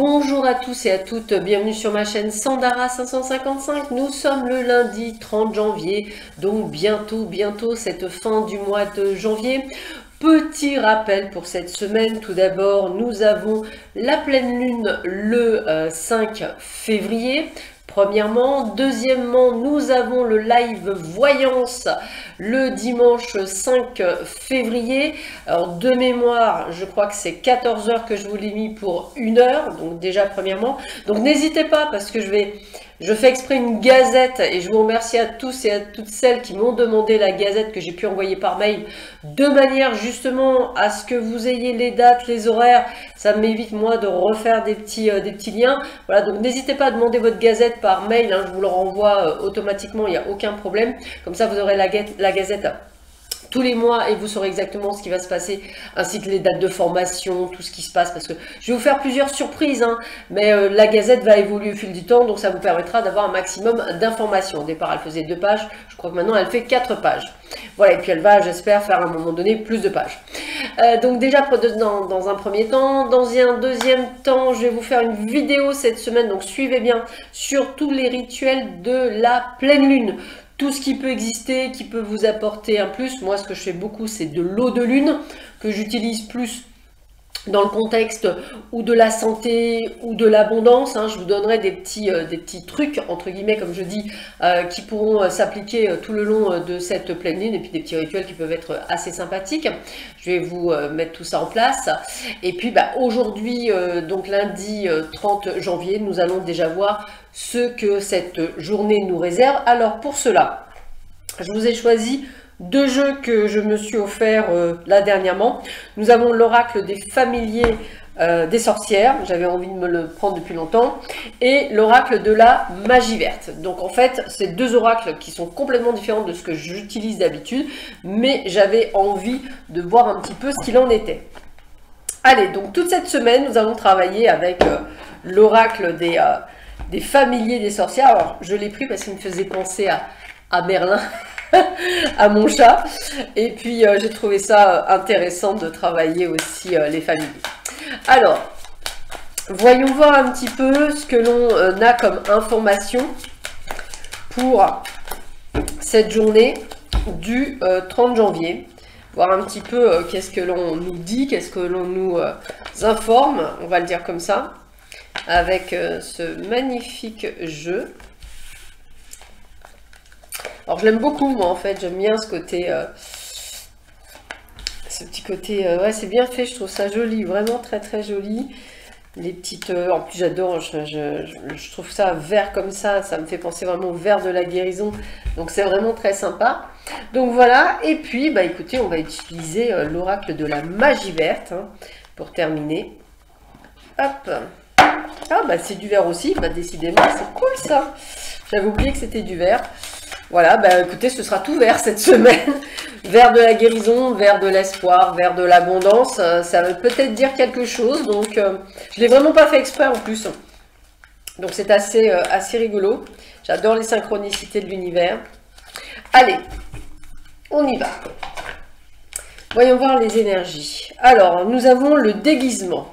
Bonjour à tous et à toutes, bienvenue sur ma chaîne Sandara 555. Nous sommes le lundi 30 janvier, donc bientôt cette fin du mois de janvier. Petit rappel pour cette semaine, tout d'abord nous avons la pleine lune le 5 février. Premièrement, deuxièmement, nous avons le live voyance le dimanche 5 février. Alors de mémoire, je crois que c'est 14 h que je vous l'ai mis pour 1 heure, donc déjà premièrement. Donc n'hésitez pas parce que je fais exprès une gazette et je vous remercie à tous et à toutes celles qui m'ont demandé la gazette que j'ai pu envoyer par mail de manière justement à ce que vous ayez les dates, les horaires. Ça m'évite moi de refaire des petits liens. Voilà, donc n'hésitez pas à demander votre gazette par mail, hein, je vous le renvoie automatiquement, il n'y a aucun problème. Comme ça vous aurez la gazette tous les mois et vous saurez exactement ce qui va se passer, ainsi que les dates de formation, tout ce qui se passe, parce que je vais vous faire plusieurs surprises, hein, mais la gazette va évoluer au fil du temps, donc ça vous permettra d'avoir un maximum d'informations. Au départ elle faisait 2 pages, je crois que maintenant elle fait 4 pages. Voilà, et puis elle va, j'espère, faire à un moment donné plus de pages. Donc déjà dans un premier temps, dans un deuxième temps, je vais vous faire une vidéo cette semaine, donc suivez bien, sur tous les rituels de la pleine lune. Tout ce qui peut exister, qui peut vous apporter un plus. Moi, ce que je fais beaucoup, c'est de l'eau de lune, que j'utilise plus dans le contexte ou de la santé ou de l'abondance, hein. Je vous donnerai des petits trucs, entre guillemets, comme je dis, qui pourront s'appliquer tout le long de cette pleine lune, et puis des petits rituels qui peuvent être assez sympathiques. Je vais vous mettre tout ça en place. Et puis aujourd'hui, donc lundi 30 janvier, nous allons déjà voir ce que cette journée nous réserve. Alors pour cela, je vous ai choisi 2 jeux que je me suis offert là dernièrement. Nous avons l'oracle des familiers des sorcières, j'avais envie de me le prendre depuis longtemps, et l'oracle de la magie verte. Donc en fait, c'est 2 oracles qui sont complètement différents de ce que j'utilise d'habitude, mais j'avais envie de voir un petit peu ce qu'il en était. Allez, donc toute cette semaine, nous allons travailler avec l'oracle des familiers des sorcières. Alors, je l'ai pris parce qu'il me faisait penser à Merlin, à mon chat. Et puis, j'ai trouvé ça intéressant de travailler aussi les familiers. Alors, voyons voir un petit peu ce que l'on a comme information pour cette journée du 30 janvier. Voir un petit peu qu'est-ce que l'on nous dit, qu'est-ce que l'on nous informe, on va le dire comme ça, avec ce magnifique jeu. Alors je l'aime beaucoup moi en fait, j'aime bien ce côté, ce petit côté, ouais c'est bien fait, je trouve ça joli, vraiment très joli. Les petites, en plus j'adore, je trouve ça vert comme ça me fait penser vraiment au vert de la guérison, donc c'est vraiment très sympa. Donc voilà, et puis écoutez, on va utiliser l'oracle de la magie verte, hein, pour terminer. Hop. Ah c'est du vert aussi, décidément c'est cool ça, j'avais oublié que c'était du vert. Voilà, écoutez, ce sera tout vert cette semaine, vert de la guérison, vert de l'espoir, vert de l'abondance, ça veut peut-être dire quelque chose, donc je l'ai vraiment pas fait exprès en plus, donc c'est assez rigolo, j'adore les synchronicités de l'univers. Allez, on y va, voyons voir les énergies. Alors, nous avons le déguisement.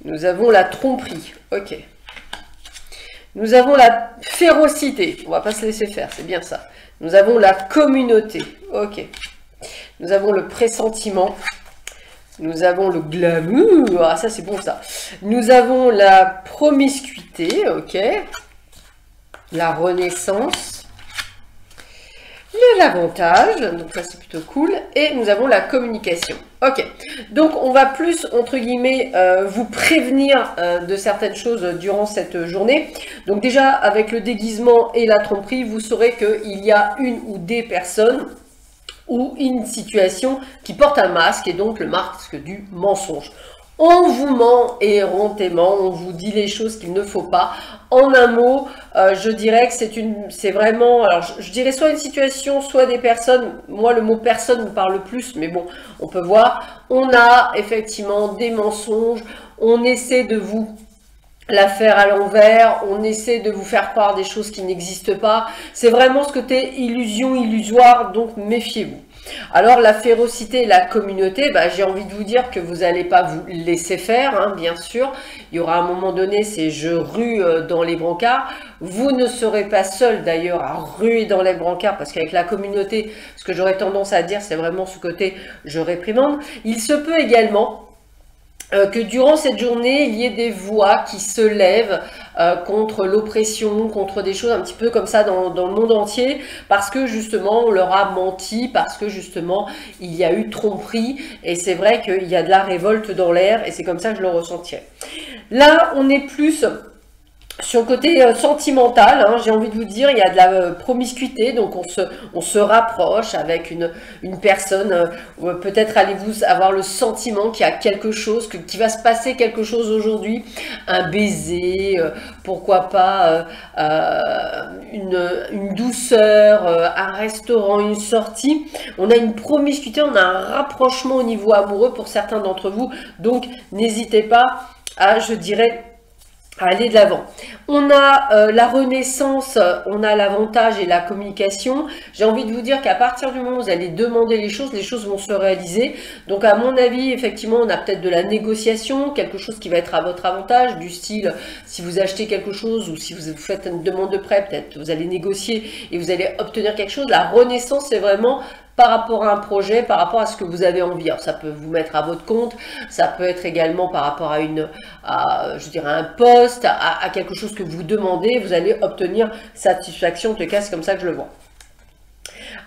Nous avons la tromperie, ok. Nous avons la férocité, on va pas se laisser faire, c'est bien ça. Nous avons la communauté, ok. Nous avons le pressentiment. Nous avons le glamour, ah ça c'est bon ça. Nous avons la promiscuité, ok. La renaissance. L'avantage, donc ça c'est plutôt cool, et nous avons la communication. Ok, donc on va plus, entre guillemets, vous prévenir de certaines choses durant cette journée. Donc déjà, avec le déguisement et la tromperie, vous saurez qu'il y a une ou des personnes ou une situation qui porte un masque, et donc le masque du mensonge. On vous ment éhontément, on vous dit les choses qu'il ne faut pas. En un mot, je dirais que c'est vraiment, alors je dirais soit une situation, soit des personnes. Moi, le mot personne me parle plus, mais bon, on peut voir. On a effectivement des mensonges, on essaie de vous la faire à l'envers, on essaie de vous faire croire des choses qui n'existent pas. C'est vraiment ce côté illusion, illusoire, donc méfiez-vous. Alors la férocité et la communauté, bah, j'ai envie de vous dire que vous n'allez pas vous laisser faire, hein, bien sûr. Il y aura un moment donné, c'est je rue dans les brancards. Vous ne serez pas seul d'ailleurs à ruer dans les brancards, parce qu'avec la communauté, ce que j'aurais tendance à dire, c'est vraiment ce côté je réprimande. Il se peut également que durant cette journée, il y ait des voix qui se lèvent contre l'oppression, contre des choses un petit peu comme ça dans le monde entier, parce que justement on leur a menti, parce que justement il y a eu tromperie, et c'est vrai qu'il y a de la révolte dans l'air, et c'est comme ça que je le ressentirais. Là, on est plus sur le côté sentimental, hein, j'ai envie de vous dire, il y a de la promiscuité, donc on se rapproche avec une personne, peut-être allez-vous avoir le sentiment qu'il y a quelque chose, qu'il va se passer quelque chose aujourd'hui, un baiser, pourquoi pas une douceur, un restaurant, une sortie. On a une promiscuité, on a un rapprochement au niveau amoureux pour certains d'entre vous, donc n'hésitez pas à, je dirais, aller de l'avant. On a la renaissance, on a l'avantage et la communication. J'ai envie de vous dire qu'à partir du moment où vous allez demander les choses vont se réaliser. Donc à mon avis, effectivement, on a peut-être de la négociation, quelque chose qui va être à votre avantage, du style, si vous achetez quelque chose ou si vous faites une demande de prêt, peut-être vous allez négocier et vous allez obtenir quelque chose. La renaissance, c'est vraiment par rapport à un projet, par rapport à ce que vous avez envie. Alors, ça peut vous mettre à votre compte, ça peut être également par rapport à je dirais un poste, à quelque chose que vous demandez, vous allez obtenir satisfaction. En tout cas, c'est comme ça que je le vois.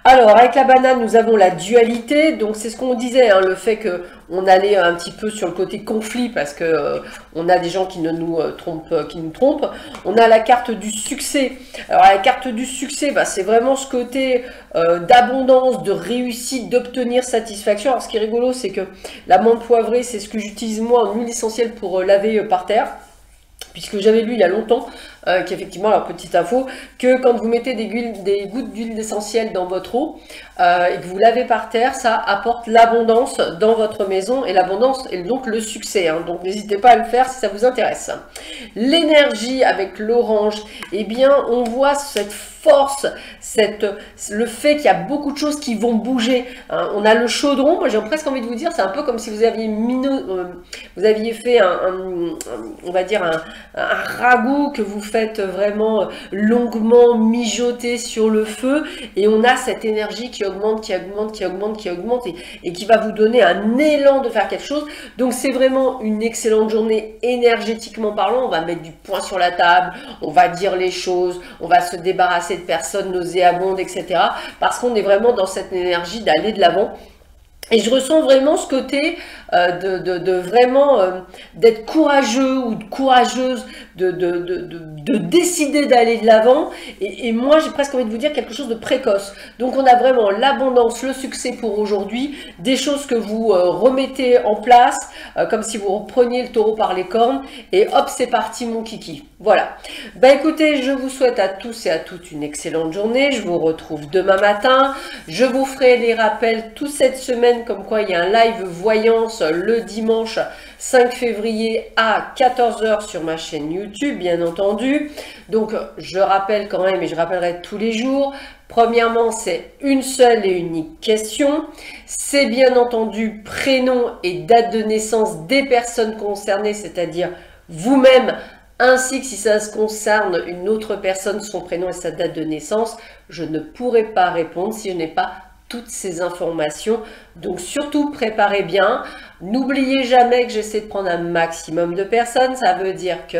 Alors, avec la banane, nous avons la dualité. Donc, c'est ce qu'on disait, hein, le fait qu'on allait un petit peu sur le côté conflit parce que on a des gens qui nous trompent. On a la carte du succès. Alors, la carte du succès, bah, c'est vraiment ce côté d'abondance, de réussite, d'obtenir satisfaction. Alors, ce qui est rigolo, c'est que la menthe poivrée, c'est ce que j'utilise moi en huile essentielle pour laver par terre. Puisque j'avais lu il y a longtemps, qu'effectivement, alors petite info, que quand vous mettez des gouttes d'huile essentielle dans votre eau et que vous lavez par terre, ça apporte l'abondance dans votre maison et l'abondance et donc le succès. Hein. Donc n'hésitez pas à le faire si ça vous intéresse. L'énergie avec l'orange, eh bien on voit cette force, le fait qu'il y a beaucoup de choses qui vont bouger. Hein. On a le chaudron, moi j'ai presque envie de vous dire, c'est un peu comme si vous aviez fait on va dire un ragoût que vous faites vraiment longuement mijoter sur le feu, et on a cette énergie qui augmente, et qui va vous donner un élan de faire quelque chose. Donc c'est vraiment une excellente journée énergétiquement parlant. On va mettre du poing sur la table, on va dire les choses, on va se débarrasser de personnes nauséabondes, etc. parce qu'on est vraiment dans cette énergie d'aller de l'avant. Et je ressens vraiment ce côté vraiment d'être courageux ou courageuse, de décider d'aller de l'avant. Et moi, j'ai presque envie de vous dire quelque chose de précoce. Donc, on a vraiment l'abondance, le succès pour aujourd'hui, des choses que vous remettez en place, comme si vous repreniez le taureau par les cornes. Et hop, c'est parti, mon kiki. Voilà. Bah écoutez, je vous souhaite à tous et à toutes une excellente journée. Je vous retrouve demain matin. Je vous ferai les rappels toute cette semaine, comme quoi il y a un live voyance le dimanche 5 février à 14 h sur ma chaîne YouTube, bien entendu. Donc, je rappelle quand même, et je rappellerai tous les jours, premièrement, c'est une seule et unique question. C'est bien entendu prénom et date de naissance des personnes concernées, c'est-à-dire vous-même, ainsi que si ça se concerne une autre personne, son prénom et sa date de naissance. Je ne pourrai pas répondre si je n'ai pas toutes ces informations. Donc surtout, préparez bien. N'oubliez jamais que j'essaie de prendre un maximum de personnes. Ça veut dire que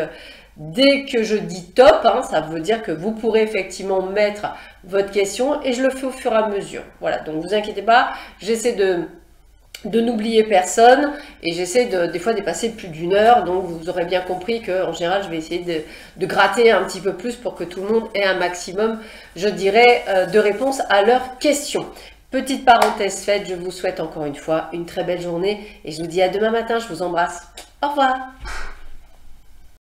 dès que je dis top, hein, ça veut dire que vous pourrez effectivement mettre votre question et je le fais au fur et à mesure. Voilà, donc ne vous inquiétez pas, j'essaie de n'oublier personne et j'essaie des fois de dépasser plus d'1 heure, donc vous aurez bien compris qu'en général je vais essayer de gratter un petit peu plus pour que tout le monde ait un maximum, je dirais, de réponses à leurs questions. Petite parenthèse faite, je vous souhaite encore une fois une très belle journée et je vous dis à demain matin, je vous embrasse, au revoir.